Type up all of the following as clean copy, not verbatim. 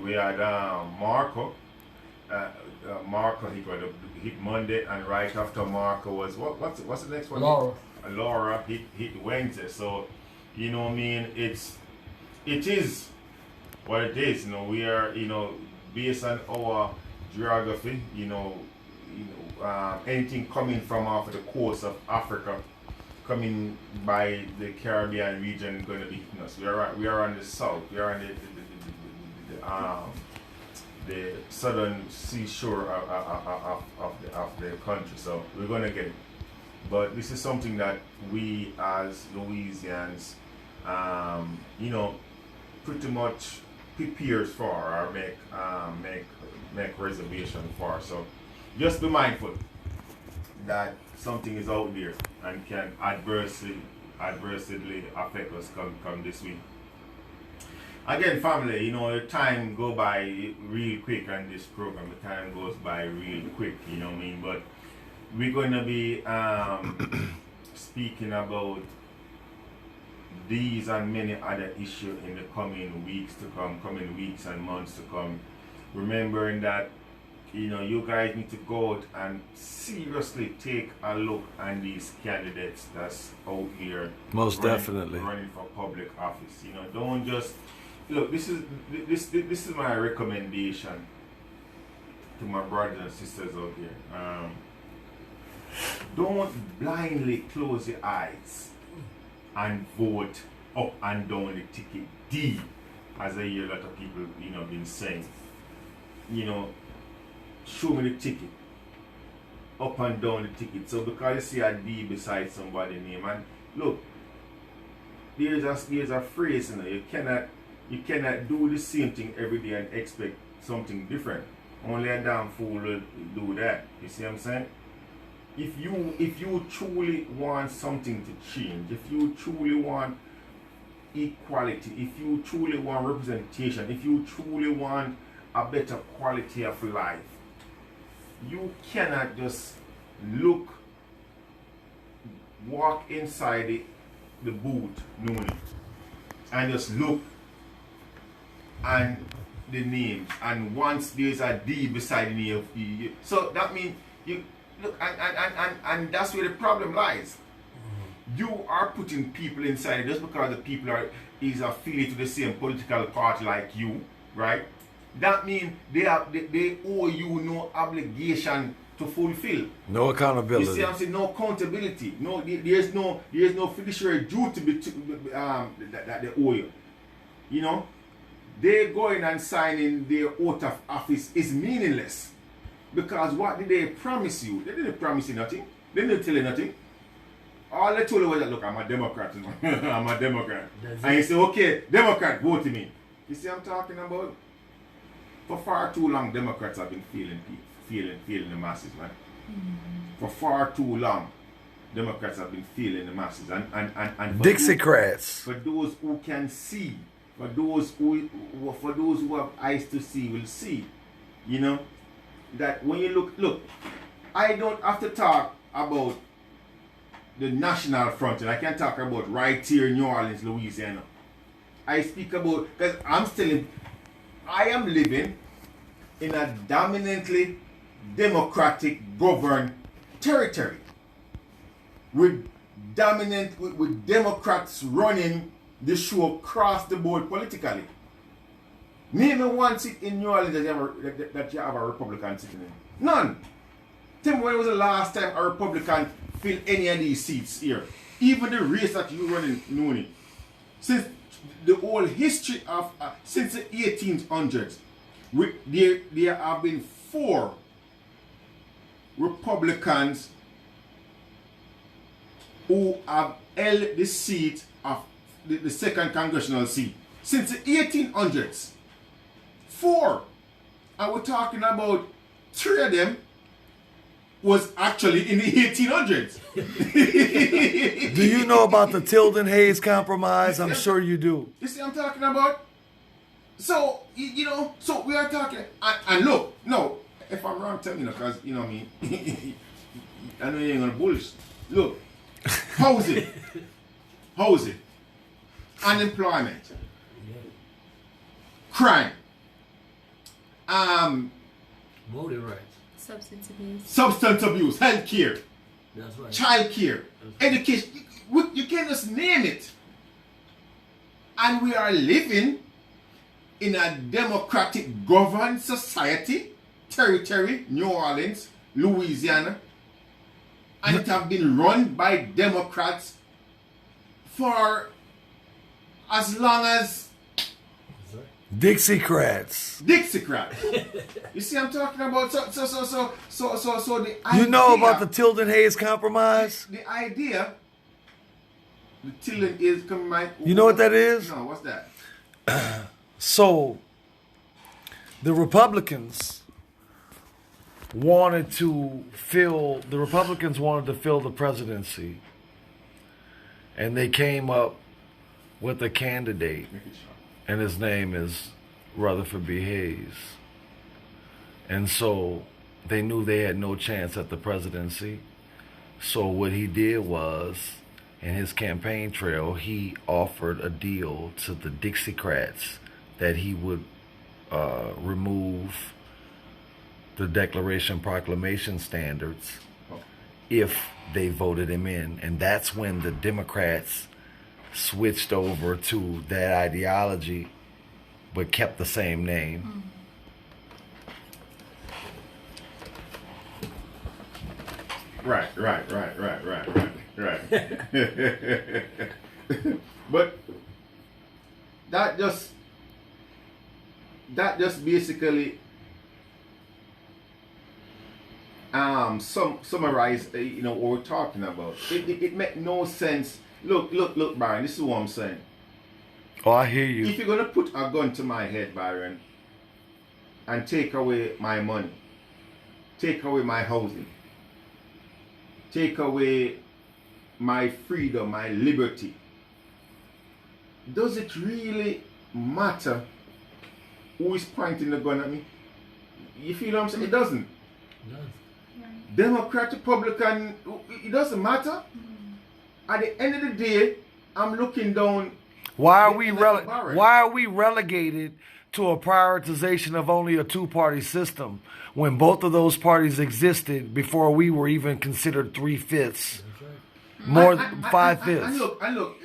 we had Marco. Marco hit Monday, and right after Marco was what's the next one? Laura. Laura hit Wednesday. So you know, what I mean, it is what it is. You know, we are, you know, based on our geography. Anything coming from off the coast of Africa, coming by the Caribbean region, going to be hitting us. We are on the south. We are on the southern seashore of the country. So we're going to get it. But this is something that we as Louisians, pretty much prepares for or make reservation for. So just be mindful that something is out there and can adversely affect us come this week. Again, family, time go by real quick on this program. The time goes by real quick, you know what I mean? But we're going to be speaking about these and many other issues in the coming weeks and months to come. Remembering that, you guys need to go out and seriously take a look at these candidates that's out here. Most definitely running for public office. Don't just look. This is my recommendation to my brothers and sisters out here. Don't blindly close your eyes and vote up and down the ticket D, as I hear a lot of people, been saying. Show me the ticket. Up and down the ticket. So because you see a D beside somebody's name, and look, there's a phrase, you cannot do the same thing every day and expect something different. Only a damn fool will do that. You see what I'm saying? If you truly want something to change, if you truly want equality, if you truly want representation, if you truly want a better quality of life, you cannot just walk inside the booth, and just look and the names, and once there's a D beside the name, so that means you look, and that's where the problem lies. You are putting people inside just because the people is affiliated to the same political party like you, right? That means they owe you no obligation to fulfill. No accountability. You see, I'm saying no accountability. No, there's no fiduciary duty that they owe you. They going and signing their oath of office is meaningless, because what did they promise you? They didn't promise you nothing. They didn't tell you nothing. All they told you was that, look, I'm a Democrat. I'm a Democrat. And you say, okay, Democrat, vote to me. You see what I'm talking about? For far too long, Democrats have been feeling the masses, man. For far too long, Democrats have been feeling the masses. And Dixiecrats. For those who can see, for those who have eyes to see, will see. That when you look, I don't have to talk about the national front, and I can talk about right here in New Orleans, Louisiana. I speak about, because I am living in a dominantly democratic governed territory with Democrats running the show across the board politically. Name me one seat in New Orleans that you have a Republican sitting in. None. Tell me when was the last time a Republican filled any of these seats here? Even the race that you run in Nooney. Since the whole history of, since the 1800s, there have been 4 Republicans who have held the seat of the 2nd congressional seat. Since the 1800s. 4. And we're talking about 3 of them was actually in the 1800s. Do you know about the Tilden Hayes Compromise? I'm sure you do. You see what I'm talking about? So, so we are talking, and look, no, if I'm wrong, tell me, because, I mean, I know you ain't gonna bullshit. Look, housing, unemployment, crime, Voting rights. substance abuse, health care, That's right. child care, education. You can just name it. And we are living in a democratic governed society, territory, New Orleans, Louisiana, and it have been run by Democrats for as long as Dixiecrats. You see, I'm talking about so the idea. You know about the Tilden Hayes Compromise? The idea. The Tilden is compromise. You know what that is? No, what's that? So, the Republicans wanted to fill the presidency, and they came up with a candidate, and his name is Rutherford B. Hayes. And so they knew they had no chance at the presidency. So what he did was, in his campaign trail, he offered a deal to the Dixiecrats that he would remove the Declaration Proclamation standards if they voted him in. And that's when the Democrats switched over to that ideology but kept the same name. Right. But that just basically summarize what we're talking about. It make no sense. Look, Byron, this is what I'm saying. Oh, I hear you. If you're gonna put a gun to my head, Byron, and take away my money, take away my housing, take away my freedom, my liberty, does it really matter who is pointing the gun at me? You feel what I'm saying? It doesn't. No. Democrat, Republican, it doesn't matter. At the end of the day, I'm looking down. Why are we relegated to a prioritization of only a two-party system when both of those parties existed before we were even considered 3/5? More 5/5. And look,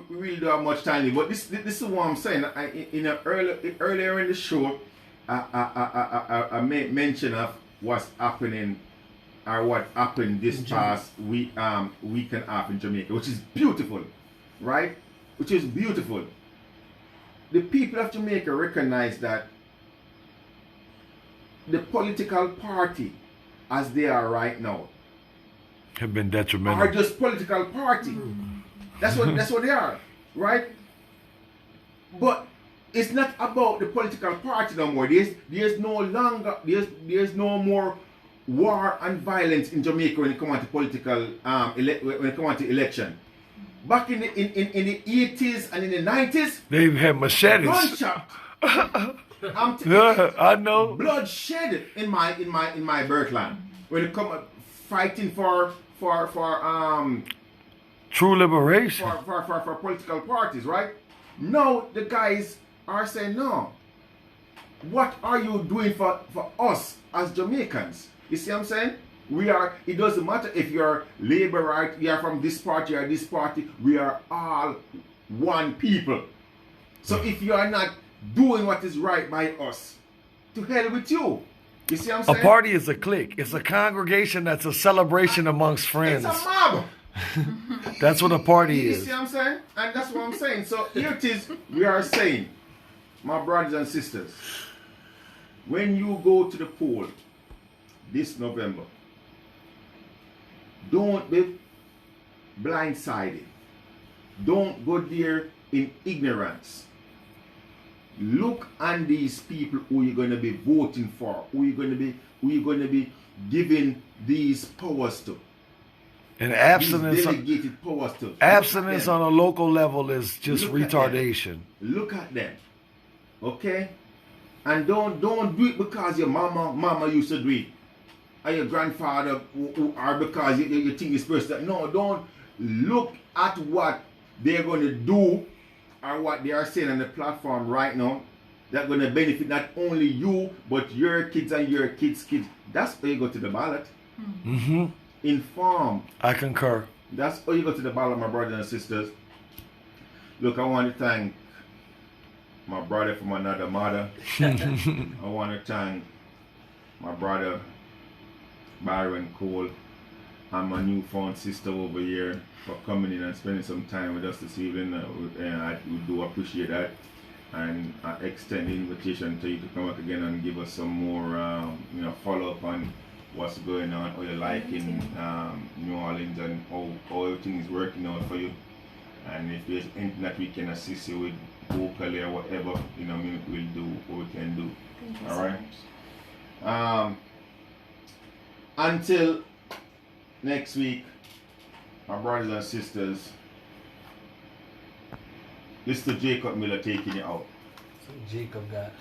we really don't have much time, but this is what I'm saying. Earlier in the show, I made mention of what's happening, or what happened this past week and a half in Jamaica, which is beautiful, right? Which is beautiful. The people of Jamaica recognize that the political party, as they are right now, have been detrimental. Are just political party. That's what they are, right? But it's not about the political party no more. There's no more war and violence in Jamaica when it comes to political when it comes to election. Back in the 80s and in the 90s, they had machetes. Gunshot. I know. Bloodshed in my birthland when it comes fighting for true liberation for political parties, right? Now the guys are saying, no, what are you doing for us as Jamaicans? You see what I'm saying? It doesn't matter if you're Labour, right? You are from this party or this party. We are all one people. So if you are not doing what is right by us, to hell with you. You see what I'm saying? A party is a clique. It's a congregation that's a celebration amongst friends. It's a mob. That's what a party is. You see what I'm saying? And that's what I'm saying. So here it is. We are saying, my brothers and sisters, when you go to the poll this November, don't be blindsided. Don't go there in ignorance. Look on these people who you're going to be voting for, who you're going to be giving these powers to. And abstinence, these delegated powers to. Abstinence on a local level is just retardation. Look at them, okay? And don't do it because your mama used to do it, or your grandfather, or because you think this person. No, don't look at what they're going to do or what they are saying on the platform right now, That's gonna benefit not only you, but your kids and your kids' kids. That's how you go to the ballot. Mm-hmm. Inform. I concur. That's how you go to the ballot, my brothers and sisters. Look, I want to thank my brother from another mother. I want to thank my brother Byron Cole and my newfound sister over here for coming in and spending some time with us this evening. We do appreciate that. And I extend the invitation to you to come back again and give us some more, follow up on what's going on, how you like in New Orleans and how everything is working out for you. And if there's anything that we can assist you with vocally or whatever, we'll do what we can do. Thank you All so right. much. Until next week, my brothers and sisters, this is Jacob Miller taking you out. So Jacob got.